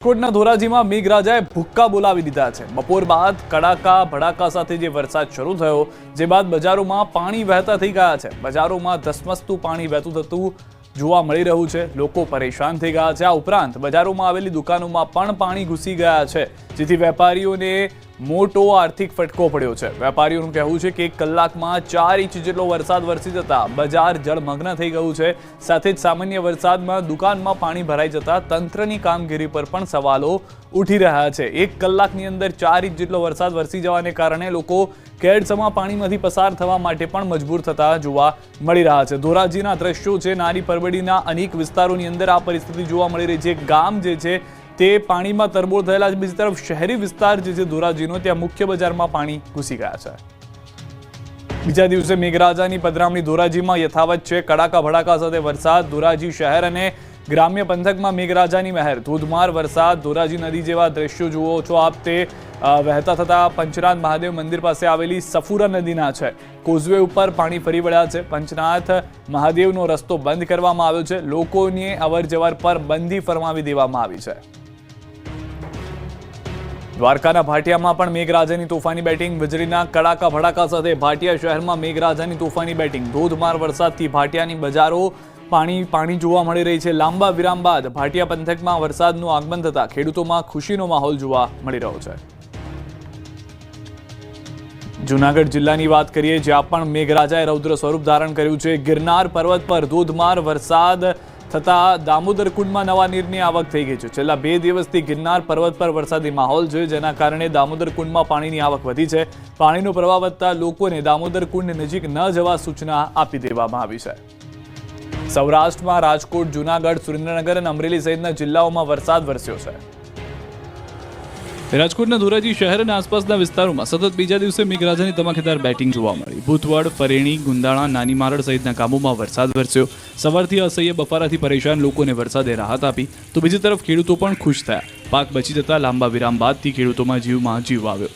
રાજકોટના ધોરાજીમાં મેઘરાજાએ ભૂક્કા બોલાવી દીધા છે। બપોર બાદ કડાકા ભડાકા સાથે જે વરસાદ શરૂ થયો, જે બાદ બજારોમાં પાણી વહેતા થઈ ગયા છે। બજારોમાં ધસમસતું પાણી વહેતું થતું જોવા મળી રહ્યું છે। લોકો પરેશાન થઈ ગયા છે। આ ઉપરાંત બજારોમાં આવેલી દુકાનોમાં પણ પાણી ઘૂસી ગયા છે, જેથી વેપારીઓને મોટો આર્થિક ફટકો પડ્યો છે। વેપારીઓનું કહેવું છે કે 1 કલાકમાં 4 ઇંચ જેટલો વરસાદ વરસી જતા બજાર જળમગ્ન થઈ ગયું છે। સાથે જ સામાન્ય વરસાદમાં દુકાનમાં પાણી ભરાઈ જતા તંત્રની કામગીરી પર પણ સવાલો ઉઠી રહ્યા છે। 1 કલાકની અંદર 4 ઇંચ જેટલો વરસાદ વરસી જવાને કારણે લોકો કેડસમાં પાણીમાંથી પસાર થવા માટે પણ મજબૂર થતા જોવા મળી રહ્યા છે। ધોરાજીના દ્રશ્યો છે। નાની પરબડીના અનેક વિસ્તારોની અંદર આ પરિસ્થિતિ જોવા મળી રહી છે। ગામ જે છે તે પાણીમાં તરબોળ થયેલા છે। બીજી તરફ શહેરી વિસ્તાર જે છે ધોરાજીનો, ત્યાં મુખ્ય બજારમાં પાણી ઘૂસી ગયા છે। બીજા દિવસે મેઘરાજાની પધરામણી ધોરાજીમાં યથાવત છે। કડાકા ભડાકા સાથે વરસાદ। ધોરાજી શહેર અને ગ્રામ્ય પંથકમાં મેઘરાજાની મહેર। ધોધમાર વરસાદ। ધોરાજી નદી જેવા દ્રશ્યો જુઓ છો આપ, તે વહેતા થતા પંચનાથ મહાદેવ મંદિર પાસે આવેલી સફુરા નદીના છે કોઝવે ઉપર પાણી ફરી વળ્યા છે। પંચનાથ મહાદેવનો રસ્તો બંધ કરવામાં આવ્યો છે। લોકોની અવરજવર પર બંધી ફરમાવી દેવામાં આવી છે। દ્વારકાના ભાટિયામાં પણ મેઘરાજાની તોફાની બેટિંગ। વીજળીના કડાકા ભડાકા સાથે ભાટિયા શહેરમાં મેઘરાજાની તોફાની બેટિંગ। ધોધમાર વરસાદથી ભાટિયાની બજારો પાણી જોવા મળી રહી છે। લાંબા વિરામ બાદ ભાટિયા પંથકમાં વરસાદનું આગમન થતા ખેડૂતોમાં ખુશીનો માહોલ જોવા મળી રહ્યો છે। જૂનાગઢ જિલ્લાની વાત કરીએ, જ્યાં પણ મેઘરાજાએ રૌદ્ર સ્વરૂપ ધારણ કર્યું છે। ગિરનાર પર્વત પર ધોધમાર વરસાદ થતા દામોદર કુંડમાં નવા નીરની આવક થઈ ગઈ છે। છેલ્લા 2 દિવસથી ગિરનાર પર્વત પર વરસાદી માહોલ છે, જેના કારણે દામોદર કુંડમાં પાણીની આવક વધી છે। પાણીનો પ્રવાહ વધતા લોકોને દામોદર કુંડ નજીક ન જવા સૂચના આપી દેવામાં આવી છે। સૌરાષ્ટ્રમાં રાજકોટ, જૂનાગઢ, સુરેન્દ્રનગર અને અમરેલી સહિતના જિલ્લાઓમાં વરસાદ વરસ્યો છે। રાજકોટના ધોરાજી શહેર અને આસપાસના વિસ્તારોમાં સતત બીજા દિવસે મેઘરાજાની ધમાકેદાર બેટિંગ જોવા મળી। ભૂતવડ, ફરેણી, ગુંદાળા, નાની મારડ સહિતના ગામોમાં વરસાદ વરસ્યો। સવારથી અસહ્ય બફારાથી પરેશાન લોકોને વરસાદે રાહત આપી, તો બીજી તરફ ખેડૂતો પણ ખુશ થયા। પાક બચી જતા લાંબા વિરામ બાદથી ખેડૂતોમાં જીવ આવ્યો।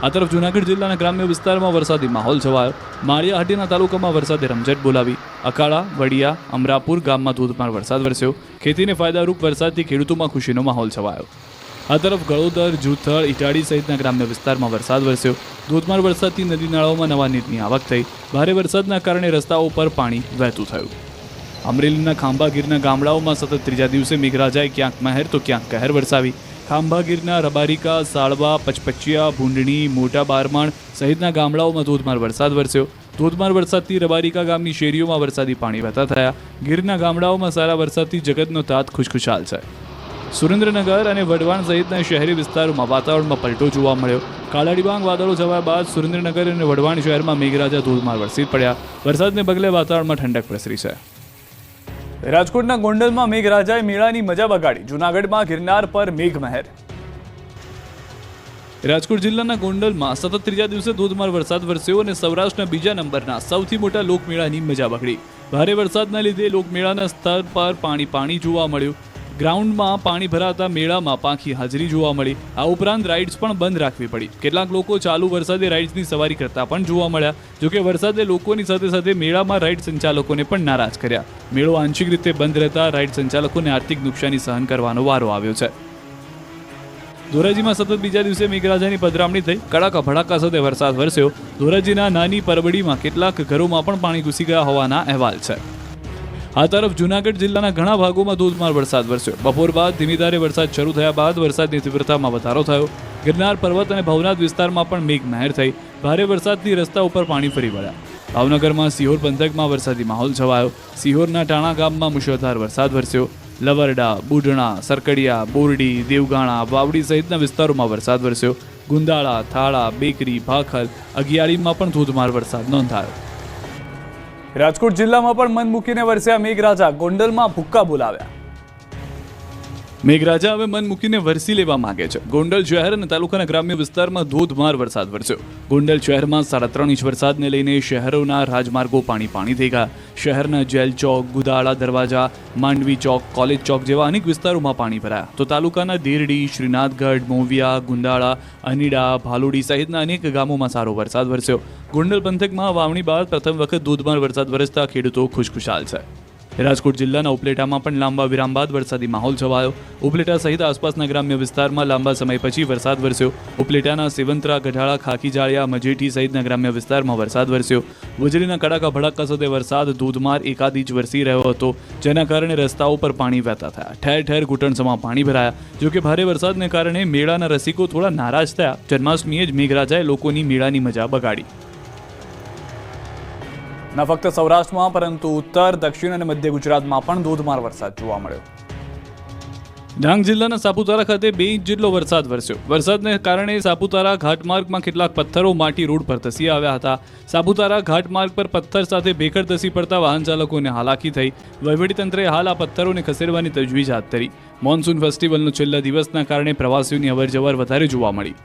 આ તરફ જૂનાગઢ જિલ્લાના ગ્રામ્ય વિસ્તારમાં વરસાદી માહોલ છવાયો। માળિયાહાટીના તાલુકામાં વરસાદે રમઝટ બોલાવી। અકાળા, વડિયા, અમરાપુર ગામમાં ધોધમાર વરસાદ વરસ્યો। ખેતીને ફાયદારૂપ વરસાદથી ખેડૂતોમાં ખુશીનો માહોલ છવાયો। આ તરફ ગળોદર, જૂથળ, ઇટાડી સહિતના ગ્રામ્ય વિસ્તારમાં વરસાદ વરસ્યો। ધોધમાર વરસાદથી નદી નાળાઓમાં નવા નીરની આવક થઈ। ભારે વરસાદના કારણે રસ્તાઓ પર પાણી વહેતું થયું। અમરેલીના ખાંભાગીરના ગામડાઓમાં સતત ત્રીજા દિવસે મેઘરાજાએ ક્યાંક મહેર તો ક્યાંક કહેર વરસાવી। ખાંભાગીરના રબારિકા, સાળવા, પચપચિયા, ભૂંડણી, મોટા બારમાણ સહિતના ગામડાઓમાં ધોધમાર વરસાદ વરસ્યો। ધોધમાર વરસાદથી રબારિકા ગામની શેરીઓમાં વરસાદી પાણી વહેતા થયા। ગીરના ગામડાઓમાં સારા વરસાદથી જગતનો તાત ખુશખુશાલ છે। સુરેન્દ્રનગર અને વઢવાણ સહિતના શહેરી વિસ્તારોમાં વાતાવરણમાં પલટો જોવા મળ્યો। કાળા ડિબાંગ વાદળો છવાયા બાદ સુરેન્દ્રનગર અને વઢવાણ શહેરમાં મેઘરાજા ધોધમાર વરસી પડ્યા। વરસાદને પગલે વાતાવરણમાં ઠંડક પ્રસરી છે। રાજકોટના ગોંડલમાં મેઘરાજાએ મેળાની મજા બગાડી। જૂનાગઢમાં ગિરનાર પર મેઘમહેર। રાજકોટ જિલ્લાના ગોંડલમાં સતત ત્રીજા દિવસે ધોધમાર વરસાદ વરસ્યો અને સૌરાષ્ટ્રના બીજા નંબરના સૌથી મોટા લોકમેળાની મજા બગડી। ભારે વરસાદના લીધે લોકમેળાના સ્થળ પર પાણી જોવા મળ્યું। ગ્રાઉન્ડમાં પાણી ભરાતા મેળામાં પાંખી હાજરી જોવા મળી। આ ઉપરાંત રાઇડ્સ પણ બંધ રાખવી પડી। કેટલાક લોકો ચાલુ વરસાદે રાઇડ્સની સવારી કરતા પણ જોવા મળ્યા। જોકે વરસાદે લોકોની સાથે સાથે મેળામાં રાઇડ સંચાલકોને પણ નારાજ કર્યા। મેળો આંશિક રીતે બંધ રહેતા રાઇડ સંચાલકોને આર્થિક નુકસાની સહન કરવાનો વારો આવ્યો છે। ધોરાજીમાં સતત બીજા દિવસે મેઘરાજાની પધરામણી થઈ। કડાકા ભડાકા સાથે વરસાદ વરસ્યો। ધોરાજીના નાની પરબડીમાં કેટલાક ઘરોમાં પણ પાણી ઘૂસી ગયા હોવાના અહેવાલ છે। આ તરફ જૂનાગઢ જિલ્લાના ઘણા ભાગોમાં ધોધમાર વરસાદ વરસ્યો। બપોર બાદ ધીમી ધારે વરસાદ શરૂ થયા બાદ વરસાદની તીવ્રતામાં વધારો થયો। ગિરનાર પર્વત અને ભવનાથ વિસ્તારમાં પણ મેઘમહેર થઈ। ભારે વરસાદથી રસ્તા ઉપર પાણી ફરી વળ્યા। ભાવનગરમાં સિહોર પંથકમાં વરસાદી માહોલ છવાયો। સિહોરના ટાણા ગામમાં મુશળધાર વરસાદ વરસ્યો। લવરડા, બુઢણા, સરકડિયા, બોરડી, દેવગાણા, વાવડી સહિતના વિસ્તારોમાં વરસાદ વરસ્યો। ગુંદાળા, થાળા, બેકરી, ભાખલ, અગિયાળીમાં પણ ધોધમાર વરસાદ નોંધાયો। રાજકોટ જિલ્લામાં પણ મન મૂકીને વરસ્યા મેઘરાજા। ગોંડલમાં ભૂક્કા બોલાવ્યા। મેઘરાજા હવે મન મૂકીને વરસી લેવા માંગે છે। ગોંડલ શહેર અને તાલુકાના ગ્રામ્ય વિસ્તારમાં ધોધમાર વરસાદ વરસ્યો। ગોંડલ શહેરમાં 3.5 ઇંચ વરસાદને લઈને શહેરોના રાજમાર્ગો પાણી થઈ ગયા। શહેરના જેલ ચોક, ગુદાળા દરવાજા, માંડવી ચોક, કોલેજ ચોક જેવા અનેક વિસ્તારોમાં પાણી ભરાયા। તો તાલુકાના દેરડી, શ્રીનાથગઢ, મોવિયા, ગુંદાળા, અનીડા, ભાલોડી સહિતના અનેક ગામોમાં સારો વરસાદ વરસ્યો। ગોંડલ પંથકમાં વાવણી બાદ પ્રથમ વખત ધોધમાર વરસાદ વરસતા ખેડૂતો ખુશખુશાલ છે। રાજકોટ જિલ્લાના ઉપલેટામાં પણ લાંબા વિરામ બાદ વરસાદી માહોલ છવાયો. ઉપલેટા સહિત આસપાસના ગ્રામ્ય વિસ્તારમાં લાંબા સમય પછી વરસાદ વરસ્યો. ઉપલેટાના સેવંતરા, ગઢાળા, ખાકીજાળિયા, મજેઠી સહિતના ગ્રામ્ય વિસ્તારમાં વરસાદ વરસ્યો. વીજળીના કડાકા ભડાકા સાથે વરસાદ ધોધમાર એકાદ ઇંચ વરસી રહ્યો હતો, જેના કારણે રસ્તાઓ પર પાણી વહેતા થયા. ઠેર ઠેર ઘૂંટણસમાં પાણી ભરાયા. જોકે ભારે વરસાદને કારણે મેળાના રસિકો થોડા નારાજ થયા. જન્માષ્ટમીએ જ મેઘરાજાએ લોકોની મેળાની મજા બગાડી. ન ફક્ત સૌરાષ્ટ્રમાં પરંતુ ઉત્તર, દક્ષિણ અને મધ્ય ગુજરાતમાં પણ ધોધમાર વરસાદ જોવા મળ્યો. ડાંગ જિલ્લાના સાપુતારા ખાતે 2 ઇંચ જેટલો વરસાદ વરસ્યો. વરસાદને કારણે સાપુતારા ઘાટમાર્ગમાં કેટલાક પથ્થરો માટી રોડ પર ધસી આવ્યા હતા. સાપુતારા ઘાટમાર્ગ પર પથ્થર સાથે ભેખડ ધસી પડતા વાહન ચાલકોને હાલાકી થઈ. વહીવટીતંત્રે હાલ આ પથ્થરોને ખસેડવાની તજવીજ હાથ ધરી. મોન્સૂન ફેસ્ટિવલનો છેલ્લા દિવસના કારણે પ્રવાસીઓની અવરજવર વધારે જોવા મળી.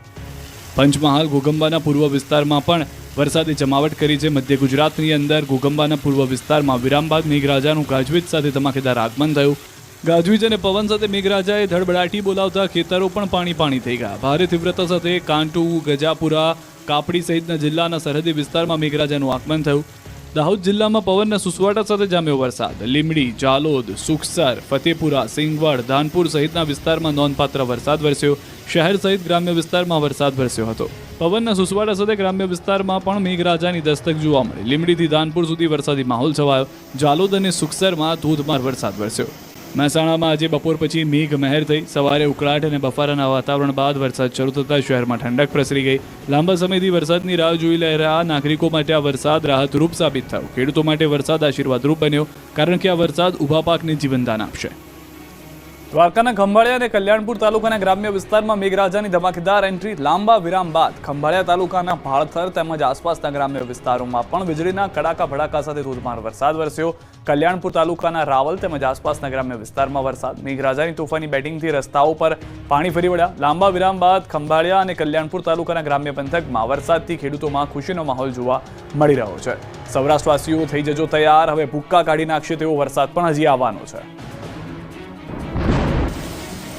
પંચમહાલ ઘોગંબાના પૂર્વ વિસ્તારમાં પણ વરસાદે જમાવટ કરી છે. મધ્ય ગુજરાતની અંદર ઘોગંબાના પૂર્વ વિસ્તારમાં વિરામ બાદ મેઘરાજાનું ગાજવીજ સાથે ધમાકેદાર આગમન થયું. ગાજવીજ અને પવન સાથે મેઘરાજાએ ધડબડાટી બોલાવતા ખેતરો પણ પાણી થઈ ગયા. ભારે તીવ્રતા સાથે કાંટુ, ગજાપુરા, કાપડી સહિતના જિલ્લાના સરહદી વિસ્તારમાં મેઘરાજાનું આગમન થયું. દાહોદ જિલ્લામાં પવનના સુસવાટા સાથે જામ્યો વરસાદ. લીંબડી, જાલોદ, સુખસર, ફતેપુરા, સિંગવડ, ધાનપુર સહિતના વિસ્તારમાં નોંધપાત્ર વરસાદ વરસ્યો. શહેર સહિત ગ્રામ્ય વિસ્તારમાં વરસાદ વરસ્યો હતો. પવનના સુસવાટા સાથે ગ્રામ્ય વિસ્તારમાં પણ મેઘરાજાની દસ્તક જોવા મળી. લીંબડીથી ધાનપુર સુધી વરસાદી માહોલ છવાયો. જાલોદ અને સુખસરમાં ધોધમાર વરસાદ વરસ્યો. મહેસાણામાં આજે બપોર પછી મેઘ મહેર થઈ. સવારે ઉકળાટ અને બફારાના વાતાવરણ બાદ વરસાદ શરૂ થતાં શહેરમાં ઠંડક પ્રસરી ગઈ. લાંબા સમયથી વરસાદની રાહ જોઈ રહ્યા નાગરિકો માટે આ વરસાદ રાહતરૂપ સાબિત થયો. ખેડૂતો માટે વરસાદ આશીર્વાદરૂપ બન્યો, કારણ કે આ વરસાદ ઊભા પાકને જીવનદાન આપશે. દ્વારકાના ખંભાળિયા અને કલ્યાણપુર તાલુકાના ગ્રામ્ય વિસ્તારમાં મેઘરાજાની ધમાકેદાર એન્ટ્રી. લાંબા વિરામ બાદ ખંભાળિયા તાલુકાના ભાળથર તેમજ આસપાસના ગ્રામ્ય વિસ્તારોમાં પણ વીજળીના કડાકા ભડાકા સાથે ધોધમાર વરસાદ વરસ્યો. કલ્યાણપુર તાલુકાના રાવલ તેમજ આસપાસના ગ્રામ્ય વિસ્તારમાં વરસાદ. મેઘરાજાની તોફાની બેટિંગથી રસ્તાઓ પર પાણી ફરી વળ્યા. લાંબા વિરામ બાદ ખંભાળિયા અને કલ્યાણપુર તાલુકાના ગ્રામ્ય પંથકમાં વરસાદથી ખેડૂતોમાં ખુશીનો માહોલ જોવા મળી રહ્યો છે. સૌરાષ્ટ્રવાસીઓ થઈ જજો તૈયાર, હવે ભૂક્કા કાઢી નાખશે તેવો વરસાદ પણ હજી આવવાનો છે.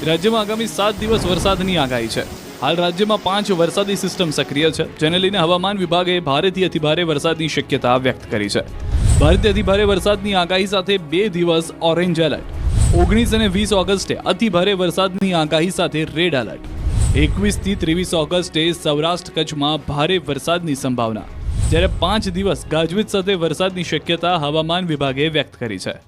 રાજ્યમાં આગામી 7 દિવસ વરસાદની આગાહી છે. હાલ રાજ્યમાં 5 વરસાદી સિસ્ટમ સક્રિય છે, જેને લઈને હવામાન વિભાગે ભારેથી અતિભારે વરસાદની શક્યતા વ્યક્ત કરી છે. ભારેથી અતિભારે વરસાદની આગાહી સાથે 2 દિવસ ઓરેન્જ એલર્ટ. 19 અને 20 ઓગસ્ટે અતિભારે વરસાદની આગાહી સાથે રેડ એલર્ટ. 21 થી 23 ઓગસ્ટે સૌરાષ્ટ્ર કચ્છમાં ભારે વરસાદની સંભાવના, જ્યારે 5 દિવસ ગાજવીજ સાથે વરસાદની શક્યતા હવામાન વિભાગે વ્યક્ત કરી છે.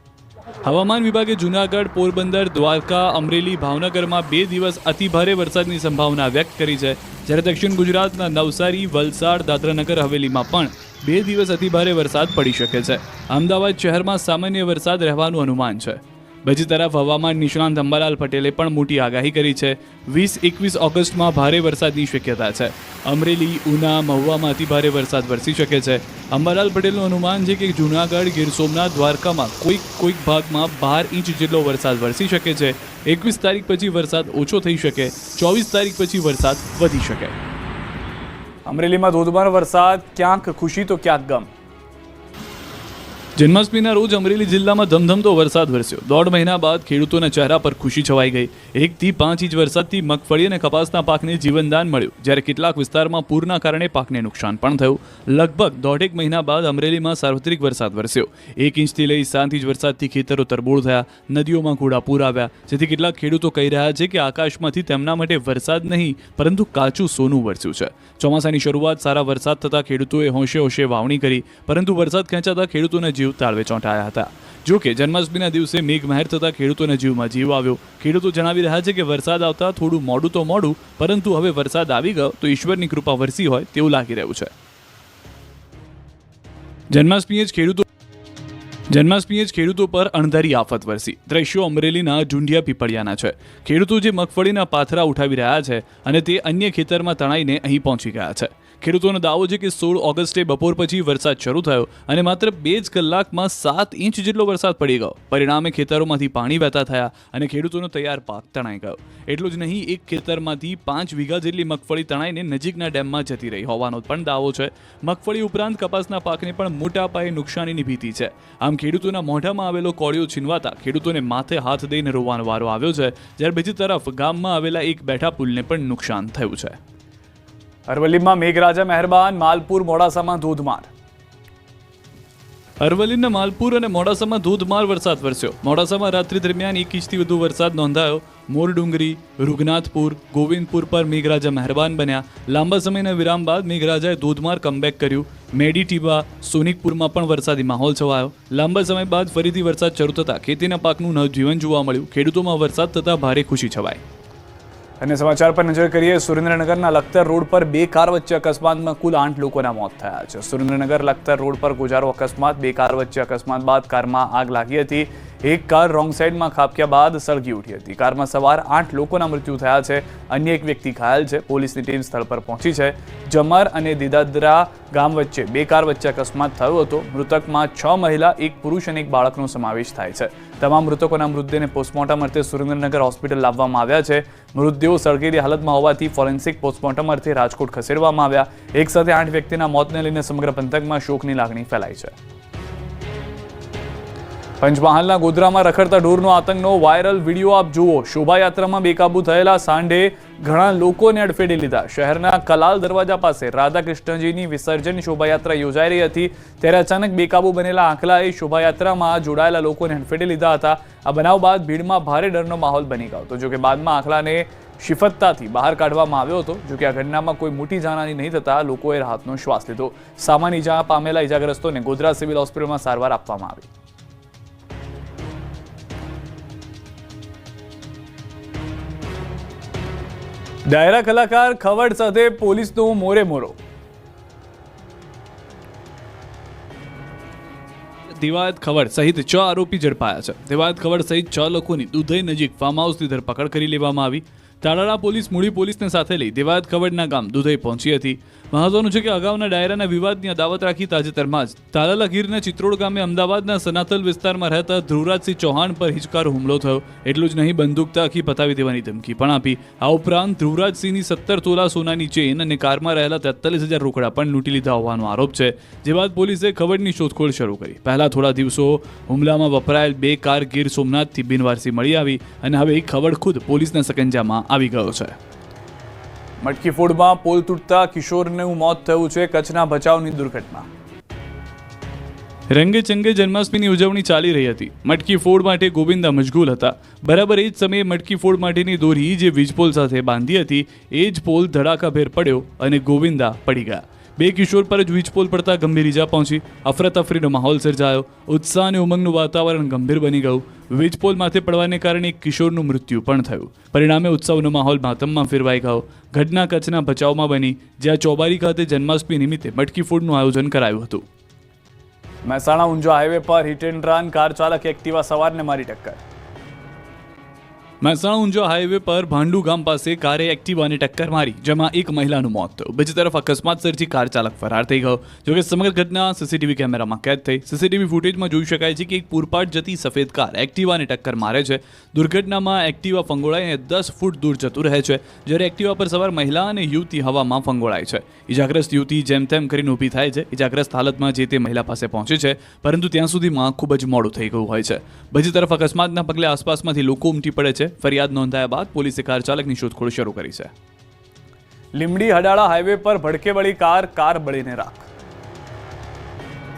હવામાન વિભાગે જૂનાગઢ, પોરબંદર, દ્વારકા, અમરેલી, ભાવનગરમાં 2 દિવસ અતિભારે વરસાદની સંભાવના વ્યક્ત કરી છે, જ્યારે દક્ષિણ ગુજરાતના નવસારી, વલસાડ, દાદરાનગર હવેલીમાં પણ 2 દિવસ અતિભારે વરસાદ પડી શકે છે. અમદાવાદ શહેરમાં સામાન્ય વરસાદ રહેવાનું અનુમાન છે. બીજી તરફ હવામાન નિષ્ણાંત અંબાલાલ પટેલે પણ મોટી આગાહી કરી છે. 20-21 ઓગસ્ટમાં ભારે વરસાદની શક્યતા છે. અમરેલી, ઉના, મહુવામાં અતિભારે વરસાદ વરસી શકે છે. અંબાલાલ પટેલનું અનુમાન છે કે જૂનાગઢ, ગીર સોમનાથ, દ્વારકામાં કોઈક ભાગમાં 12 ઇંચ જેટલો વરસાદ વરસી શકે છે. 21 તારીખ પછી વરસાદ ઓછો થઈ શકે. 24 તારીખ પછી વરસાદ વધી શકે. અમરેલીમાં ધોધમાર વરસાદ, ક્યાંક ખુશી તો ક્યાંક ગમ. જન્માષ્ટમીના રોજ અમરેલી જિલ્લામાં ધમધમતો વરસાદ વરસ્યો. 1.5 મહિના બાદ ખેડૂતોના ચહેરા પર ખુશી છવાઈ ગઈ. 1 થી 5 ઇંચ વરસાદથી મગફળી અને કપાસના પાકને જીવનદાન મળ્યું, જ્યારે કેટલાક વિસ્તારમાં પૂરના કારણે પાકને નુકસાન પણ થયું. લગભગ 1.5 મહિના બાદ અમરેલીમાં સાર્વત્રિક વરસાદ વરસ્યો. 1 ઇંચથી લઈ 7 ઇંચ વરસાદથી ખેતરો તરબોળ થયા. નદીઓમાં ઘોડાપૂર આવ્યા, જેથી કેટલાક ખેડૂતો કહી રહ્યા છે કે આકાશમાંથી તેમના માટે વરસાદ નહીં પરંતુ કાચું સોનું વરસ્યું છે. ચોમાસાની શરૂઆત સારા વરસાદ થતાં ખેડૂતોએ હોંશે વાવણી કરી, પરંતુ વરસાદ ખેંચાતા ખેડૂતોને જીવ તાળવે ચોંટાયા હતા. જો કે જન્માષ્ટમીના દિવસે મેઘમહેર થતાં ખેડૂતોના જીવમાં જીવ આવ્યો. ખેડૂતો જણાવી રહ્યા છે કે વરસાદ આવતા થોડું મોડું, પરંતુ હવે વરસાદ આવી ગયો તો ઈશ્વરની કૃપા વરસી હોય તેવું લાગી રહ્યું છે. જન્માષ્ટમીએ જ ખેડૂતો પર અણધારી આફત વરસી. દ્રશ્યો અમરેલીના ઢુંઢિયા પીપળિયાના છે. ખેડૂતો જે મગફળીના પાથરા ઉઠાવી રહ્યા છે અને તે અન્ય ખેતરમાં તણાઈને અહીં પહોંચી ગયા છે. ખેડૂતોનો દાવો છે કે 16 ઓગસ્ટે બપોર પછી વરસાદ શરૂ થયો અને માત્ર 2 જ કલાકમાં 7 ઇંચ જેટલો વરસાદ પડી ગયો. પરિણામે ખેતરોમાંથી પાણી વહેતા થયા અને ખેડૂતોનો તૈયાર પાક તણાઈ ગયો. એટલું જ નહીં, એક ખેતરમાંથી 5 વીઘા જેટલી મગફળી તણાઈને નજીકના ડેમમાં જતી રહી હોવાનો પણ દાવો છે. મગફળી ઉપરાંત કપાસના પાકને પણ મોટા પાયે નુકસાનીની ભીતિ છે. આમ ખેડૂતોના મોઢામાં આવેલો કોળિયો છીનવાતા ખેડૂતોને માથે હાથ દઈને રોવાનો વારો આવ્યો છે, જ્યારે બીજી તરફ ગામમાં આવેલા એક બેઠા પુલને પણ નુકસાન થયું છે. અરવલ્લીમાં મેઘરાજા મહેરબાન, માલપુર મોડાસામાં ધોધમાર. અરવલ્લીના માલપુર અને મોડાસામાં ધોધમાર વરસાદ વરસ્યો. મોડાસામાં રાત્રિ દરમિયાન 1 ઇંચથી વધુ વરસાદ નોંધાયો. મોરડુંગરી, રૂગનાથપુર, ગોવિંદપુર પર મેઘરાજા મહેરબાન બન્યા. લાંબા સમયના વિરામ બાદ મેઘરાજાએ ધોધમાર કમબેક કર્યું. મેડીટીબા, સોનિકપુરમાં પણ વરસાદી માહોલ છવાયો. લાંબા સમય બાદ ફરીથી વરસાદ શરૂ થતાં ખેતીના પાકનું નવજીવન જોવા મળ્યું. ખેડૂતોમાં વરસાદ થતાં ભારે ખુશી છવાઈ. અને સમાચાર પર નજર કરીએ. સુરેન્દ્રનગરના લખતર રોડ પર 2 કાર વચ્ચે અકસ્માતમાં કુલ 8 લોકોના મોત થયા છે. સુરેન્દ્રનગર લખતર રોડ પર ગુજારો અકસ્માત. 2 કાર વચ્ચે અકસ્માત બાદ કારમાં આગ લાગી હતી. એક કાર રોંગ સાઈડમાં ખાબક્યા બાદ સળગી ઉઠી હતી. કારમાં સવાર 8 લોકોના મૃત્યુ થયા છે. અન્ય એક વ્યક્તિ ઘાયલ છે. પોલીસની ટીમ સ્થળ પર પહોંચી છે. જમર અને દીદાદરા ગામ વચ્ચે 2 કાર વચ્ચે અકસ્માત થયો હતો. મૃતકમાં 6 મહિલા, 1 પુરુષ અને 1 બાળકનો સમાવેશ થાય છે. તમામ મૃતકોના મૃતદેહને પોસ્ટમોર્ટમ અર્થે સુરેન્દ્રનગર હોસ્પિટલ લાવવામાં આવ્યા છે. મૃતદેહો સળગેલી હાલતમાં હોવાથી ફોરેન્સિક પોસ્ટમોર્ટમ અર્થે રાજકોટ ખસેડવામાં આવ્યા. એક સાથે 8 વ્યક્તિના મોતને લઈને સમગ્ર પંથકમાં શોકની લાગણી ફેલાઈ છે. પંચમહાલના ગોધરામાં રખડતા ઢોરનો આતંકનો વાયરલ વિડીયો આપ જુઓ. શોભાયાત્રામાં બેકાબુ થયેલા સાંઢે ઘણા લોકોને અડફેટે લીધા. શહેરના કલાલ દરવાજા પાસે રાધાકૃષ્ણજીની વિસર્જન શોભાયાત્રા યોજાઈ રહી હતી. ત્યારે અચાનક બેકાબુ બનેલા આંખલાએ શોભાયાત્રામાં જોડાયેલા લોકોને અડફેટે લીધા હતા. આ બનાવ બાદ ભીડમાં ભારે ડરનો માહોલ બની ગયો હતો. જોકે બાદમાં આંખલાને શિફતતાથી બહાર કાઢવામાં આવ્યો હતો. જોકે આ ઘટનામાં કોઈ મોટી જાનહાની નહીં થતા લોકોએ રાહતનો શ્વાસ લીધો. સામાન્ય ઈજા પામેલા ઈજાગ્રસ્તોને ગોધરા સિવિલ હોસ્પિટલમાં સારવાર આપવામાં આવી. ડાયરા કલાકાર ખવડ સાથે પોલીસનો મોરે મોરો. દેવાયત ખવડ સહિત 6 આરોપી ઝડપાયા છે. દેવાયત ખવડ સહિત 6 લોકોની દુધઈ નજીક ફાર્મ હાઉસથી ધરપકડ કરી લેવામાં આવી. તાલાળા પોલીસ મૂળી પોલીસને સાથે લઈ દેવાયત ખવડના ગામ દુધઈ પહોંચી હતી. મહત્વનું છે કે અગાઉના ડાયરાના વિવાદની અદાવત રાખી તાજેતરમાં જ તાલાલા ગીરના ચિત્રોડ ગામે અમદાવાદના સનાથલ વિસ્તારમાં રહેતા ધ્રુવરાજસિંહ ચૌહાણ પર હિચકારો હુમલો થયો. એટલું જ નહીં, બંદૂક તાકી પતાવી દેવાની ધમકી પણ આપી. આ ઉપરાંત ધ્રુવરાજસિંહની 17 તોલા સોનાની ચેન અને કારમાં રહેલા 43,000 રોકડા પણ લૂંટી લીધા હોવાનો આરોપ છે. જે બાદ પોલીસે ખવડની શોધખોળ શરૂ કરી. પહેલા થોડા દિવસો હુમલામાં વપરાયેલ 2 કાર ગીર સોમનાથથી બિનવારસી મળી આવી અને હવે ખવડ ખુદ પોલીસના સકંજામાં આવી ગયો છે. મટકી ફોડમાં પોલ તૂટતા કિશોરનું મોત થયું છે. કચ્છના ભચાઉની દુર્ઘટના. રંગે ચંગે જન્માષ્ટમીની ઉજવણી ચાલી રહી હતી. મટકી ફોડ માટે ગોવિંદા મશગુલ હતા. બરાબર એ જ સમયે મટકી ફોડ માટેની દોરી જે વીજપોલ સાથે બાંધી હતી એ જ પોલ ધડાકાભેર પડ્યો અને ગોવિંદા પડી ગયા. 2 કિશોર પર જ વીજપોલ પડતા ગંભીર ઈજા પહોંચી. અફરાતફરીનો માહોલ સર્જાયો. ઉત્સાહ અને ઉમંગનું વાતાવરણ ગંભીર બની ગયું. વીજપોલ માથે પડવાને કારણે એક કિશોરનું મૃત્યુ પણ થયું. પરિણામે ઉત્સવનો માહોલ માતમમાં ફેરવાઈ ગયો. ઘટના કચ્છના ભચાઉમાં બની, જ્યાં ચોબારી ખાતે જન્માષ્ટમી નિમિત્તે મટકી ફોડનું આયોજન કરાયું હતું. મહેસાણા ઊંઝા હાઈવે પર હિટ એન્ડ રન. કાર ચાલક એક્ટિવા સવારને મારી ટક્કર. મહેસાણા ઊંઝા હાઈવે પર ભાંડુ ગામ પાસે કારે એક્ટિવાને ટક્કર મારી, જેમાં એક મહિલાનું મોત થયું. બીજી તરફ અકસ્માત સર્જી કાર ચાલક ફરાર થઈ ગયો. જોકે સમગ્ર ઘટના સીસીટીવી કેમેરામાં કેદ થઈ. સીસીટીવી ફૂટેજમાં જોઈ શકાય છે કે એક પૂરપાટ જતી સફેદ કાર એક્ટિવાને ટક્કર મારે છે. દુર્ઘટનામાં એક્ટિવા ફંગોળાઈને 10 ફૂટ દૂર જતું રહે છે, જ્યારે એક્ટિવા પર સવાર મહિલા અને યુવતી હવામાં ફંગોળાય છે. ઇજાગ્રસ્ત યુવતી જેમ તેમ કરીને ઊભી થાય છે. ઇજાગ્રસ્ત હાલતમાં જે તે મહિલા પાસે પહોંચે છે, પરંતુ ત્યાં સુધીમાં ખૂબ જ મોડું થઈ ગયું હોય છે. બીજી તરફ અકસ્માતના પગલે આસપાસમાંથી લોકો ઉમટી પડે છે. ફરિયાદ નોંધાયા બાદ પોલીસે કાર ચાલકની શોધખોળ શરૂ કરી છે. લીંબડી હડાળા હાઈવે પર ભડકે બળી કાર બળીને રાખ.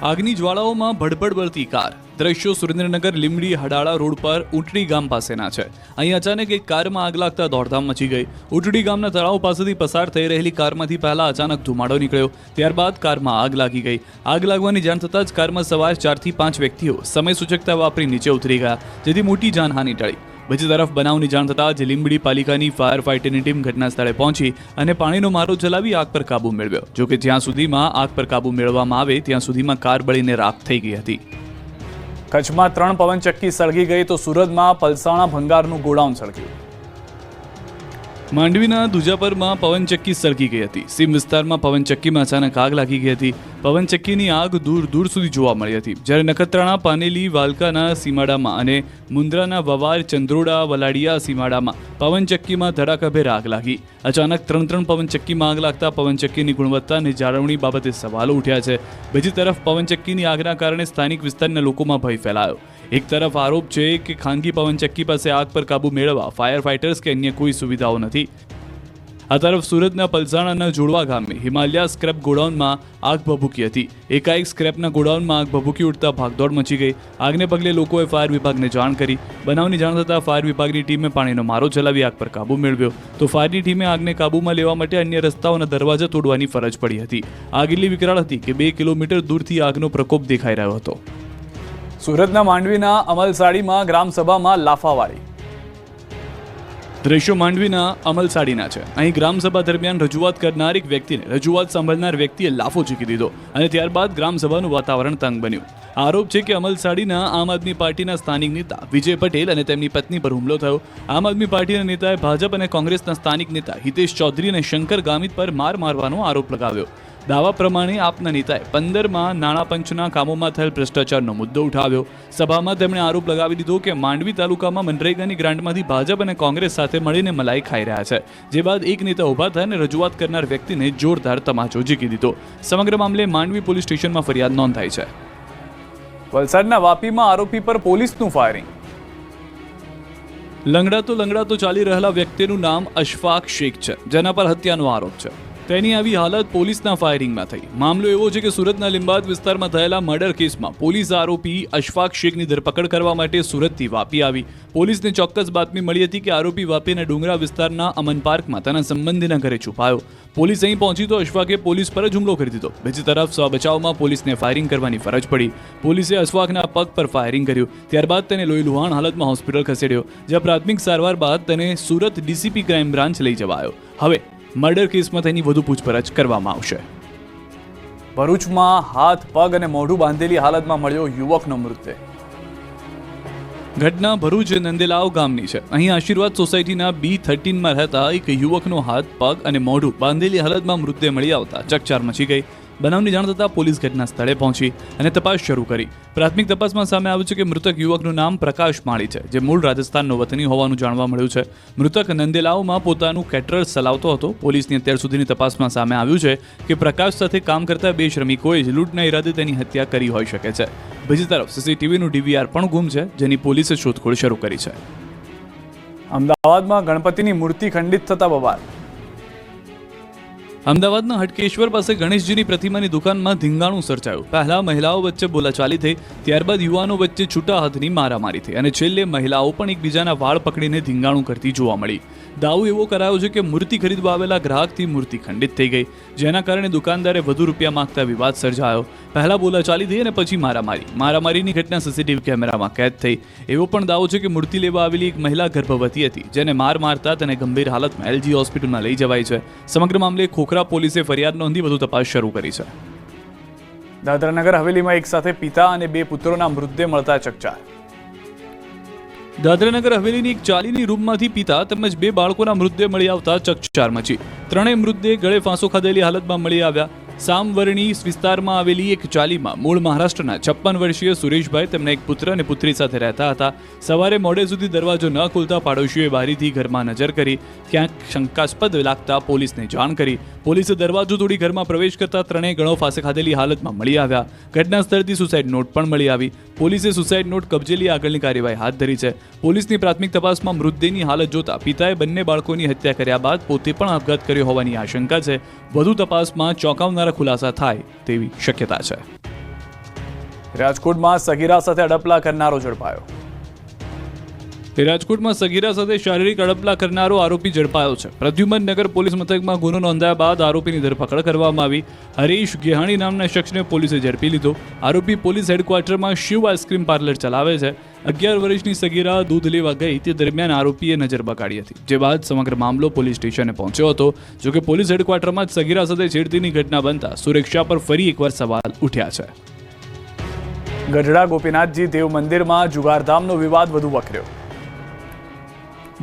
આગની જ્વાળાઓમાં ભડભડ બળતી કાર. દ્રશ્યો સુરેન્દ્રનગર લીંબડી હડાળા રોડ પર ઉટડી ગામ પાસેના છે. અહીં અચાનક એક કારમાં આગ લાગતા દોડધામ મચી ગઈ. ઉટડી ગામના તળાવ પાસેથી પસાર થઈ રહેલી કારમાંથી પહેલા અચાનક ધુમાડો નીકળ્યો. ત્યારબાદ કારમાં આગ લાગી ગઈ. આગ લાગવાની જાણ થતાં જ કારમાં સવાર 4 થી 5 વ્યક્તિઓ સમય સૂચકતા વાપરી નીચે ઉતરી ગયા, જેથી મોટી જાનહાની ટળી. બીજી તરફ બનાવની જાણ થતાં જ લીંબડી પાલિકાની ફાયર ફાઇટરની ટીમ ઘટના સ્થળે પહોંચી અને પાણીનો મારો ચલાવી આગ પર કાબુ મેળવ્યો. જોકે જ્યાં સુધીમાં આગ પર કાબુ મેળવવામાં આવે ત્યાં સુધીમાં કાર બળીને રાખ થઈ ગઈ હતી. કચ્છમાં 3 પવનચક્કી સળગી ગઈ તો સુરતમાં પલસાણા ભંગારનું ગોડાઉન સળગ્યું. માંડવીના દુજાપરમાં પવનચક્કી સળગી ગઈ હતી. સીમ વિસ્તારમાં પવનચક્કીમાં અચાનક આગ લાગી ગઈ હતી. પવનચક્કીની આગ દૂર દૂર સુધી જોવા મળી હતી. જ્યારે નખત્રાણા પાનેલી વાલકાના સીમાડામાં અને મુન્દ્રાના વવાર ચંદ્રોડા વલાડિયા સીમાડામાં પવનચક્કીમાં ધડાકાભેર આગ લાગી. અચાનક 3 પવનચક્કીમાં આગ લાગતા પવનચક્કીની ગુણવત્તા અને જાળવણી બાબતે સવાલો ઉઠ્યા છે. બીજી તરફ પવનચક્કીની આગના કારણે સ્થાનિક વિસ્તારના લોકોમાં ભય ફેલાયો. એક તરફ આરોપ છે કે ખાનગી પવનચક્કી પાસે આગ પર કાબુ મેળવવા ફાયર ફાઇટર્સ કે અન્ય કોઈ સુવિધાઓ નથી. આ તરફ સુરતના પલસાણાના જોડવા ગામે હિમાલયા સ્ક્રેપ ગોડાઉનમાં આગ ભભૂકી હતી. એકાએક સ્ક્રેપના ગોડાઉનમાં આગ ભભૂકી ઉઠતા ભાગદોડ મચી ગઈ. આગને પગલે લોકોએ ફાયર વિભાગને જાણ કરી. બનાવની જાણ થતાં ફાયર વિભાગની ટીમે પાણીનો મારો ચલાવી આગ પર કાબૂ મેળવ્યો. તો ફાયરની ટીમે આગને કાબૂમાં લેવા માટે અન્ય રસ્તાઓના દરવાજા તોડવાની ફરજ પડી હતી. આગ એટલી વિકરાળ હતી કે 2 કિલોમીટર દૂરથી આગનો પ્રકોપ દેખાઈ રહ્યો હતો. સુરતના માંડવીના અમલસાડીમાં ગ્રામસભામાં લાફાવાળી. દ્રશ્યો માંડવીના અમલસાડીના છે. અહીં ગ્રામસભા દરમિયાન રજૂઆત કરનાર એક વ્યક્તિને રજૂઆત સાંભળનાર વ્યક્તિએ લાફો ઝીકી દીધો અને ત્યારબાદ ગ્રામસભાનું વાતાવરણ તંગ બન્યું. આરોપ છે કે અમલસાડીના આમ આદમી પાર્ટીના સ્થાનિક નેતા વિજય પટેલ અને તેમની પત્ની પર હુમલો થયો. આમ આદમી પાર્ટીના નેતાએ ભાજપ અને કોંગ્રેસના સ્થાનિક નેતા હિતેશ ચૌધરી અને શંકર ગામિત પર માર મારવાનો આરોપ લગાવ્યો. દાવા પ્રમાણે આપના નેતાએ 15માં નાણાં પંચના કામોમાં થયેલ ભ્રષ્ટાચારનો મુદ્દો ઉઠાવ્યો. સભામાં તેમણે આરોપ લગાવી દીધો કે માંડવી તાલુકામાં મનરેગાની ગ્રાન્ટમાંથી ભાજપ અને કોંગ્રેસ સાથે મળીને મલાઈ ખાઈ રહ્યા છે. જે બાદ એક નેતા ઊભા થયા અને રજૂઆત કરનાર વ્યક્તિને જોરદાર તમાચો ઝીકી દીધો. સમગ્ર મામલે માંડવી પોલીસ સ્ટેશનમાં ફરિયાદ નોંધાઈ છે. વલસાડના વાપીમાં આરોપી પર પોલીસનું ફાયરિંગ. લંગડાતો ચાલી રહેલા વ્યક્તિનું નામ અશફાક શેખ છે, જેના પર હત્યાનો આરોપ છે. તેની આવી હાલત પોલીસના ફાયરિંગમાં થઈ. મામલો એવો છે કે સુરતના લીંબાદ વિસ્તારમાં થયેલા મર્ડર કેસમાં પોલીસ આરોપી અશફાક શેખની ધરપકડ કરવા માટે સુરતથી વાપી આવી. પોલીસને ચોક્કસ બાતમી મળી હતી કે આરોપી વાપીના ડુંગરા વિસ્તારના અમન પાર્કમાં તેના સંબંધીના ઘરે છુપાયો. પોલીસ અહીં પહોંચી તો અશફાકે પોલીસ પર જ હુમલો કરી દીધો. બીજી તરફ સ્વબચાવમાં પોલીસને ફાયરિંગ કરવાની ફરજ પડી. પોલીસે અશફાકના પગ પર ફાયરિંગ કર્યું. ત્યારબાદ તેને લોહીલુહાણ હાલતમાં હોસ્પિટલ ખસેડ્યો, જ્યાં પ્રાથમિક સારવાર બાદ તેને સુરત ડીસીપી ક્રાઇમ બ્રાન્ચ લઈ જવાયો. હવે મર્ડર કેસમાં તેની વધુ પૂછપરછ કરવામાં આવશે. ભરૂચમાં હાથ, પગ અને મોઢું બાંધેલી હાલતમાં મળ્યો યુવકનો મૃતદેહ. ઘટના ભરૂચ નંદેલાવ ગામની છે. અહીં આશીર્વાદ સોસાયટીના B13માં રહેતા એક યુવકનો હાથ, પગ અને મોઢું બાંધેલી હાલતમાં મૃતદેહ મળી આવતા ચકચાર મચી ગઈ. બનાવની જાણ થતાં પોલીસ ઘટના સ્થળે પહોંચી અને તપાસ શરૂ કરી. પ્રાથમિક તપાસમાં સામે આવ્યું છે કે મૃતક યુવકનું નામ પ્રકાશ માળી છે, જે મૂળ રાજસ્થાનનો વતની હોવાનું જાણવા મળ્યું છે. મૃતક નંદેલાવમાં પોતાનું કેટરર્સ ચલાવતો હતો. પોલીસની અત્યાર સુધીની તપાસમાં સામે આવ્યું છે કે પ્રકાશ સાથે કામ કરતા 2 શ્રમિકોએ જ લૂંટના ઈરાદે તેની હત્યા કરી હોઈ શકે છે. બીજી તરફ સીસીટીવીનું DVR પણ ગુમ છે, જેની પોલીસે શોધખોળ શરૂ કરી છે. અમદાવાદમાં ગણપતિની મૂર્તિ ખંડિત થતા બબાલ. અમદાવાદના હટકેશ્વર પાસે ગણેશજીની પ્રતિમાની દુકાનમાં ધીંગાણું સર્જાયું. પહેલા મહિલાઓ વચ્ચે બોલાચાલી થઈ, ત્યારબાદ યુવાનો વચ્ચે છૂટા હાથની મારામારી થઈ અને છેલ્લે મહિલાઓ પણ એકબીજાના વાળ પકડીને ધીંગાણું કરતી જોવા મળી. દાવો એવો કરાયો છે કે મૂર્તિ ખરીદવા આવેલા ગ્રાહકથી મૂર્તિ ખંડિત થઈ ગઈ, જેના કારણે દુકાનદારે વધુ રૂપિયા માંગતા વિવાદ સર્જાયો. પહેલા બોલાચાલી થઈ અને પછી મારામારીની ઘટના સીસીટીવી કેમેરામાં કેદ થઈ. એવો પણ દાવો છે કે મૂર્તિ લેવા આવેલી એક મહિલા ગર્ભવતી હતી, જેને મારતા તેને ગંભીર હાલતમાં LG હોસ્પિટલમાં લઈ જવાઈ છે. સમગ્ર મામલે ખોખરા પોલીસે ફરિયાદ નોંધી વધુ તપાસ શરૂ કરી છે. દાદરાનગર હવેલીમાં એક સાથે પિતા અને 2 પુત્રોના મૃતદેહ મળતા ચકચાર. દાદરાનગર હવેલીની એક ચાલીની રૂમમાંથી પિતા તેમજ 2 બાળકોના મૃતદેહ મળી આવતા ચકચાર મચી. ત્રણેય મૃતદેહ ગળે ફાંસો ખાધેલી હાલતમાં મળી આવ્યા. સામવરણી વિસ્તારમાં આવેલી એક ચાલીમાં મૂળ મહારાષ્ટ્રના 56 વર્ષીય સુરેશભાઈ તેમના એક પુત્ર અને પુત્રી સાથે રહેતા હતા. સવારે મોડે સુધી દરવાજો ન ખોલતા પાડોશીઓએ બારીથી ઘરમાં નજર કરી. ક્યાંક શંકાસ્પદ લાગતા પોલીસને જાણ કરી. પોલીસે દરવાજો તોડી ઘરમાં પ્રવેશ કરતા ત્રણેય ગળો ફાંસે ખાધેલી હાલતમાં મળી આવ્યા. ઘટના સ્થળથી સુસાઇડ નોટ પણ મળી આવી. પોલીસે સુસાઇડ નોટ કબજે લઈ આગળની કાર્યવાહી હાથ ધરી છે. પોલીસની પ્રાથમિક તપાસમાં મૃતદેહની હાલત જોતા પિતાએ બંને બાળકોની હત્યા કર્યા બાદ પોતે પણ આપઘાત કર્યો હોવાની આશંકા છે. વધુ તપાસમાં ચોંકાવનારા ખુલાસા થાય તેવી શક્યતા છે. રાજકોટમાં સગીરા સાથે અડપલા કરનારો ઝડપાયો. રાજકોટમાં સગીરા સાથે શારીરિક અડપલા કરનારો આરોપી ઝડપાયો છે. પ્રદ્યુમન નગર પોલીસ મથકમાં ગુનો નોંધાયા બાદ આરોપીની ધરપકડ કરવામાં આવી. હરીશ ગેહાણી નામના શખ્સને પોલીસે ઝડપી લીધો. આરોપી પોલીસ હેડક્વાર્ટરમાં શિવ આઈસ્ક્રીમ પાર્લર ચલાવે છે. 11 વર્ષની સગીરા દૂધ લેવા ગઈ તે દરમિયાન આરોપીએ નજર બગાડી હતી, જે બાદ સમગ્ર મામલો પોલીસ સ્ટેશને પહોંચ્યો હતો. જોકે પોલીસ હેડક્વાર્ટરમાં જ સગીરા સાથે છેડતીની ઘટના બનતા સુરક્ષા પર ફરી એકવાર સવાલ ઉઠ્યા છે. ગઢડા ગોપીનાથજી દેવ મંદિરમાં જુગારધામનો વિવાદ વધુ વકર્યો.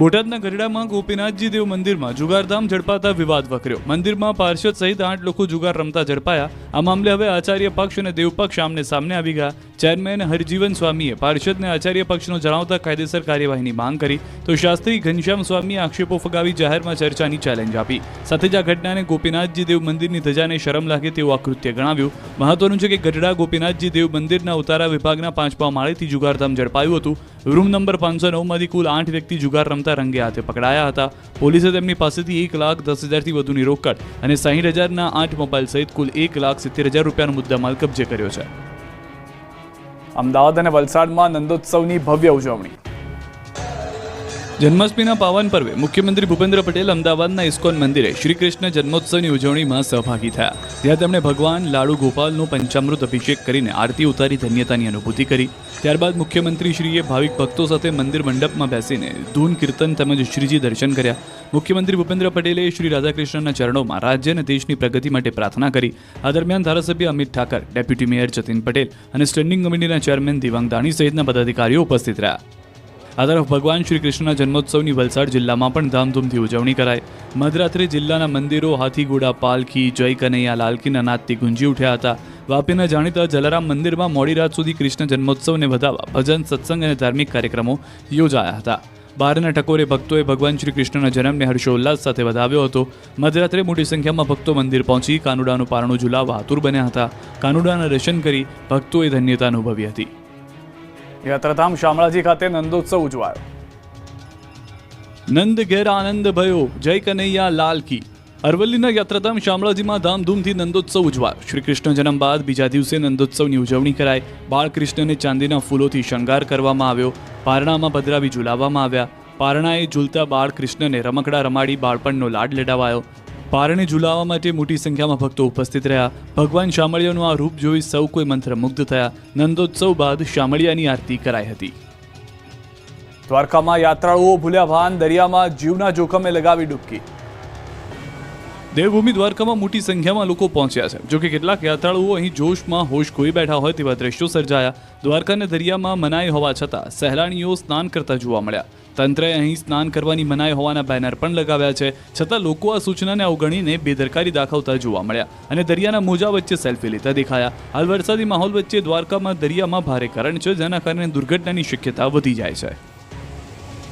બોટાદના ગઢડામાં ગોપીનાથજી દેવ મંદિરમાં જુગારધામ ઝડપાતા વિવાદ વકર્યો. મંદિરમાં પાર્ષદ સહિત 8 લોકો જુગાર રમતા ઝડપાયા. આ મામલે હવે આચાર્ય પક્ષ અને દેવ પક્ષ આમને સામને આવી ગયા ચેરમેન હરજીવન સ્વામીએ પાર્ષદને આચાર્ય પક્ષનો જણાવતા કાયદેસર કાર્યવાહીની માંગ કરી તો શાસ્ત્રી ઘનશ્યામ સ્વામીએ આક્ષેપો ફગાવી જાહેરમાં ચર્ચાની ચેલેન્જ આપી. સાથે જ આ ઘટનાને ગોપીનાથજી દેવ મંદિરની ધજાને શરમ લાગે તેવું આકૃત્ય ગણાવ્યું. મહત્વનું છે કે ગઢડા ગોપીનાથજી દેવ મંદિરના ઉતારા વિભાગના 5મા માળેથી જુગારધામ ઝડપાયું હતું. રૂમ નંબર 509માંથી કુલ 8 વ્યક્તિ જુગાર રમતા રંગે હાથે પકડાયા હતા. પોલીસે તેમની પાસેથી 1,10,000થી વધુની રોકડ અને 60,000ના 8 મોબાઈલ સહિત કુલ 1,70,000 રૂપિયાનો મુદ્દામાલ કબજે કર્યો છે. અમદાવાદ અને વલસાડમાં નંદોત્સવની ભવ્ય ઉજવણી. જન્માષ્ટમીના પાવન પર્વે મુખ્યમંત્રી ભૂપેન્દ્ર પટેલ અમદાવાદના ઇસ્કોન મંદિરે શ્રી કૃષ્ણ જન્મોત્સવની ઉજવણીમાં સહભાગી થયા. જ્યાં તેમણે ભગવાન લાડુ ગોપાલનો પંચામૃત અભિષેક કરીને આરતી ઉતારી ધન્યતાની અનુભૂતિ કરી. ત્યારબાદ મુખ્યમંત્રીશ્રીએ ભાવિક ભક્તો સાથે મંદિર મંડપમાં બેસીને ધૂન કીર્તન તેમજ શ્રીજી દર્શન કર્યા. મુખ્યમંત્રી ભૂપેન્દ્ર પટેલે શ્રી રાધાકૃષ્ણના ચરણોમાં રાજ્ય અને દેશની પ્રગતિ માટે પ્રાર્થના કરી. આ દરમિયાન ધારાસભ્ય અમિત ઠાકર, ડેપ્યુટી મેયર જતીન પટેલ અને સ્ટેન્ડિંગ કમિટીના ચેરમેન દિવાંગ દાણી સહિતના પદાધિકારીઓ ઉપસ્થિત રહ્યા. આ તરફ ભગવાન શ્રી કૃષ્ણના જન્મોત્સવની વલસાડ જિલ્લામાં પણ ધામધૂમથી ઉજવણી કરાઈ. મધરાત્રે જિલ્લાના મંદિરો હાથીઘોડા પાલખી જય કનૈયા લાલકીના નાદથી ગુંજી ઉઠ્યા હતા. વાપીના જાણીતા જલારામ મંદિરમાં મોડી રાત સુધી કૃષ્ણ જન્મોત્સવને વધાવવા ભજન, સત્સંગ અને ધાર્મિક કાર્યક્રમો યોજાયા હતા. બારના ટકોરે ભક્તોએ ભગવાન શ્રી કૃષ્ણના જન્મને હર્ષોલ્લાસ સાથે વધાવ્યો હતો. મધરાત્રે મોટી સંખ્યામાં ભક્તો મંદિર પહોંચી કાનુડાનું પારણું ઝુલાવવા આતુર બન્યા હતા. કાનુડાના દર્શન કરી ભક્તોએ ધન્યતા અનુભવી હતી. યાત્રાધામ શામળાજી ખાતે નંદોત્સવ ઉજવાયો. નંદ ઘેર આનંદ ભયો જય કનૈયા લાલ કી. અરવલ્લીના યાત્રાધામ શામળાજીમાં ધામધૂમથી નંદોત્સવ ઉજવાયો. શ્રી કૃષ્ણ જન્મ બાદ બીજા દિવસે નંદોત્સવની ઉજવણી કરાઈ. બાળકૃષ્ણને ચાંદીના ફૂલોથી શણગાર કરવામાં આવ્યો. પારણામાં પધરાવી ઝુલાવવામાં આવ્યા. પારણાએ ઝૂલતા બાળકૃષ્ણને રમકડા રમાડી બાળપણનો લાડ લેડાવાયો. પારણે ઝુલાવવા માટે મોટી સંખ્યામાં ભક્તો ઉપસ્થિત રહ્યા. ભગવાન શામળિયાનું આ રૂપ જોઈ સૌ કોઈ મંત્રમુગ્ધ થયા. નંદોત્સવ બાદ શામળિયાની આરતી કરાઈ હતી. દ્વારકામાં યાત્રાળુઓ ભૂલ્યા ભાન દરિયામાં જીવના જોખમે લગાવી ડૂબકી. દેવભૂમિ દ્વારકામાં મોટી સંખ્યામાં લોકો પહોંચ્યા છે. જોકે કેટલાક યાત્રાળુઓ અહીં જોશમાં હોશ ખોઈ બેઠા હોય તેવા દ્રશ્યો સર્જાયા. દ્વારકાના દરિયામાં મનાઈ હોવા છતાં સહેલાણીઓ સ્નાન કરતા જોવા મળ્યા. તંત્રએ અહીં સ્નાન કરવાની મનાઈ હોવાના બેનર પણ લગાવ્યા છે. છતાં લોકો આ સૂચનાને અવગણીને બેદરકારી દાખવતા જોવા મળ્યા અને દરિયાના મોજા વચ્ચે સેલ્ફી લેતા દેખાયા. હાલ વરસાદી માહોલ વચ્ચે દ્વારકામાં દરિયામાં ભારે કરંટ છે, જેના કારણે દુર્ઘટનાની શક્યતા વધી જાય છે.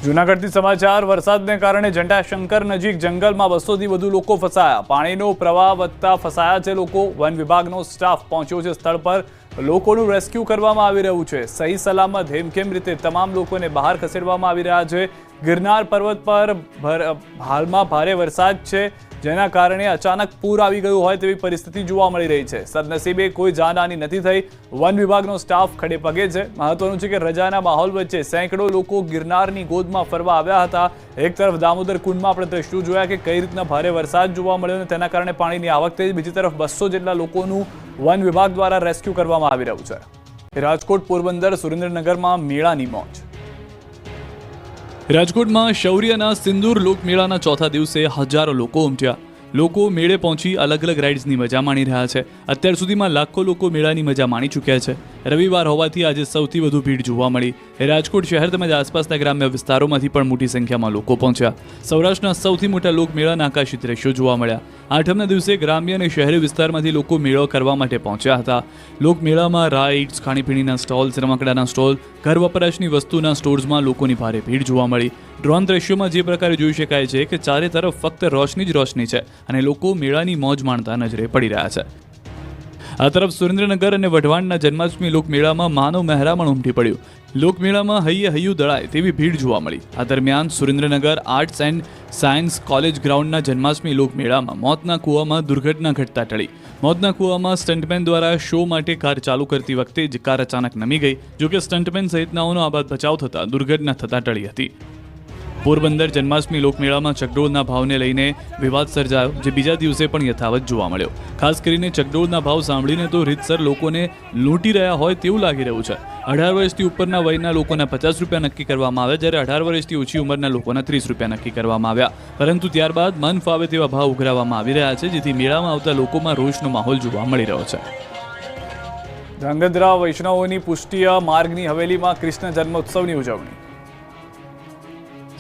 જૂનાગઢથી સમાચાર. વરસાદને કારણે જટાશંકર નજીક જંગલમાં 200થી વધુ લોકો ફસાયા. પાણીનો પ્રવાહ વધતા ફસાયા છે લોકો. વન વિભાગનો સ્ટાફ પહોંચ્યો છે સ્થળ પર. લોકોનું રેસ્ક્યુ કરવામાં આવી રહ્યું છે. સહી સલામત હેમખેમ રીતે તમામ લોકોને બહાર ખસેડવામાં આવી રહ્યા છે. ગિરનાર પર્વત પર હાલમાં ભારે વરસાદ છે, જેના કારણે અચાનક પૂર આવી ગયું હોય તેવી પરિસ્થિતિ જોવા મળી રહી છે. સદનસીબે કોઈ જાનહાની નથી થઈ. વન વિભાગનો સ્ટાફ ખડે પગે છે. મહત્વનું છે કે રજાના માહોલ વચ્ચે સેંકડો લોકો ગિરનારની ગોદમાં ફરવા આવ્યા હતા. એક તરફ દામોદર કુંડમાં આપણે દ્રશ્યો જોયા કે કઈ રીતના ભારે વરસાદ જોવા મળ્યો અને તેના કારણે પાણીની આવક થઈ. બીજી તરફ 200 જેટલા લોકોનું વન વિભાગ દ્વારા રેસ્ક્યુ કરવામાં આવી રહ્યું છે. રાજકોટ, પોરબંદર, સુરેન્દ્રનગરમાં મેળાની મોજ. રાજકોટમાં શૌર્યના સિંદૂર લોકમેળાના ચોથા દિવસે હજારો લોકો ઉમટ્યા. લોકો મેળે પહોંચી અલગ અલગ રાઇડ્સની મજા માણી રહ્યા છે. અત્યાર સુધીમાં લાખો લોકો મેળાની મજા માણી ચૂક્યા છે. રવિવાર હોવાથી આજે સૌથી વધુ ભીડ જોવા મળી. રાજકોટ શહેર તેમજ આસપાસના ગ્રામ્ય વિસ્તારોમાંથી પણ મોટી સંખ્યામાં લોકો પહોંચ્યા. સૌરાષ્ટ્રના સૌથી મોટા લોકમેળાના આકાશી દ્રશ્યો જોવા મળ્યા. આઠમના દિવસે ગ્રામ્ય અને શહેરી વિસ્તારમાંથી લોકો મેળો કરવા માટે પહોંચ્યા હતા. લોકમેળામાં રાઇડ્સ, ખાણીપીણીના સ્ટોલ્સ, રમકડાના સ્ટોલ, ઘર વપરાશની વસ્તુના સ્ટોર્સમાં લોકોની ભારે ભીડ જોવા મળી. ડ્રોન દ્રશ્યોમાં જે પ્રકારે જોઈ શકાય છે કે ચારે તરફ ફક્ત રોશની જ રોશની છે અને લોકો મેળાની મોજ માણતા નજરે પડી રહ્યા છે. આ તરફ સુરેન્દ્રનગર અને વઢવાણના જન્માષ્ટમી લોકમેળામાં માનવ મહેરામણ ઉમટી પડ્યું. લોકમેળામાં હૈયે હૈયું દળાય તેવી ભીડ જોવા મળી. આ દરમિયાન Surendranagar arts and science college ગ્રાઉન્ડના જન્માષ્ટમી લોકમેળામાં મોતના કૂવામાં દુર્ઘટના ઘટતા ટળી. મોતના કૂવામાં સ્ટન્ટમેન દ્વારા શો માટે કાર ચાલુ કરતી વખતે જ કાર અચાનક નમી ગઈ. જોકે સ્ટન્ટમેન સહિતનાઓનો આબાદ બચાવ થતાં દુર્ઘટના થતાં ટળી હતી. પોરબંદર જન્માષ્ટમી લોકમેળામાં ચકડોળના ભાવને લઈને વિવાદ સર્જાયો, જે બીજા દિવસે પણ યથાવત જોવા મળ્યો. ખાસ કરીને ચકડોળના ભાવ સાંભળીને તો રીતસર લોકોને લૂંટી રહ્યા હોય તેવું લાગી રહ્યું છે. 18 વર્ષથી ઉપરના વયના લોકોના 50 રૂપિયા નક્કી કરવામાં આવ્યા, જ્યારે 18 વર્ષથી ઓછી ઉંમરના લોકોના 30 રૂપિયા નક્કી કરવામાં આવ્યા. પરંતુ ત્યારબાદ મન ફાવે તેવા ભાવ ઉઘરાવવામાં આવી રહ્યા છે, જેથી મેળામાં આવતા લોકોમાં રોષનો માહોલ જોવા મળી રહ્યો છે. ધ્રાંગધ્રા વૈષ્ણવોની પુષ્ટિય માર્ગની હવેલીમાં કૃષ્ણ જન્મોત્સવની ઉજવણી.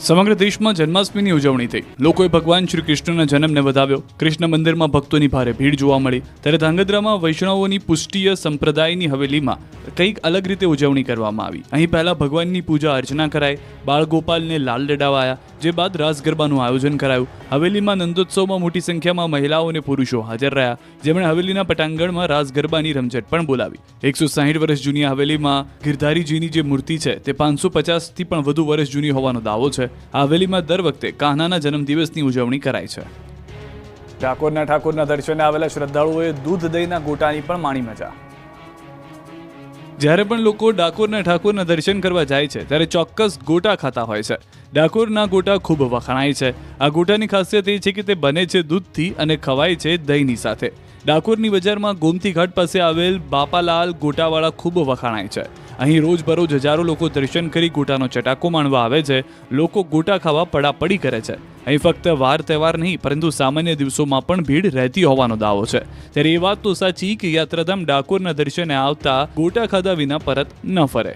સમગ્ર દેશમાં જન્માષ્ટમીની ઉજવણી થઈ. લોકોએ ભગવાન શ્રી કૃષ્ણના જન્મને વધાવ્યો. કૃષ્ણ મંદિરમાં ભક્તોની ભારે ભીડ જોવા મળી. ત્યારે ધાંગધ્રામાં વૈષ્ણવોની પુષ્ટિય સંપ્રદાયની હવેલીમાં કંઈક અલગ રીતે ઉજવણી કરવામાં આવી. અહીં પહેલા ભગવાનની પૂજા અર્ચના કરાઈ, બાળગોપાલને લાલ લડાવાયા, જે બાદ રાસ ગરબાનું આયોજન કરાયું. હવેલીમાં નંદોત્સવમાં મોટી સંખ્યામાં મહિલાઓ અને પુરુષો હાજર રહ્યા, જેમણે હવેલીના પટાંગણમાં રાસ ગરબાની રમઝટ પણ બોલાવી. 160 વર્ષ જૂની આ હવેલીમાં ગિરધારીજીની જે મૂર્તિ છે તે 550થી પણ વધુ વર્ષ જૂની હોવાનો દાવો છે. આ હવેલીમાં દર વખતે કાન્હાના જન્મદિવસની ઉજવણી કરાય છે. ઠાકોરના દર્શને આવેલા શ્રદ્ધાળુઓએ દૂધ દહીંના ગોટાની પણ માણી મજા. જ્યારે પણ લોકો ઠાકોરના દર્શન કરવા જાય છે ત્યારે ચોક્કસ ગોટા ખાતા હોય છે. ડાકોરના ગોટા ખૂબ વખણાય છે. આ ગોટાની ખાસિયત એ છે કે તે બને છે દૂધથી અને ખવાય છે દહીંની સાથે. ડાકોરની બજારમાં ગોમતી ઘાટ પાસે આવેલ બાપાલાલ ગોટાવાળા ખૂબ વખણાય છે. અહીં રોજબરોજ હજારો લોકો દર્શન કરી ગોટાનો ચટાકો માણવા આવે છે. લોકો ગોટા ખાવા પડાપડી કરે છે. અહીં ફક્ત વાર તહેવાર નહીં પરંતુ સામાન્ય દિવસોમાં પણ ભીડ રહેતી હોવાનો દાવો છે. ત્યારે એ વાત તો સાચી કે યાત્રાધામ ડાકોરના દર્શને આવતા ગોટા ખાધા વિના પરત ન ફરે.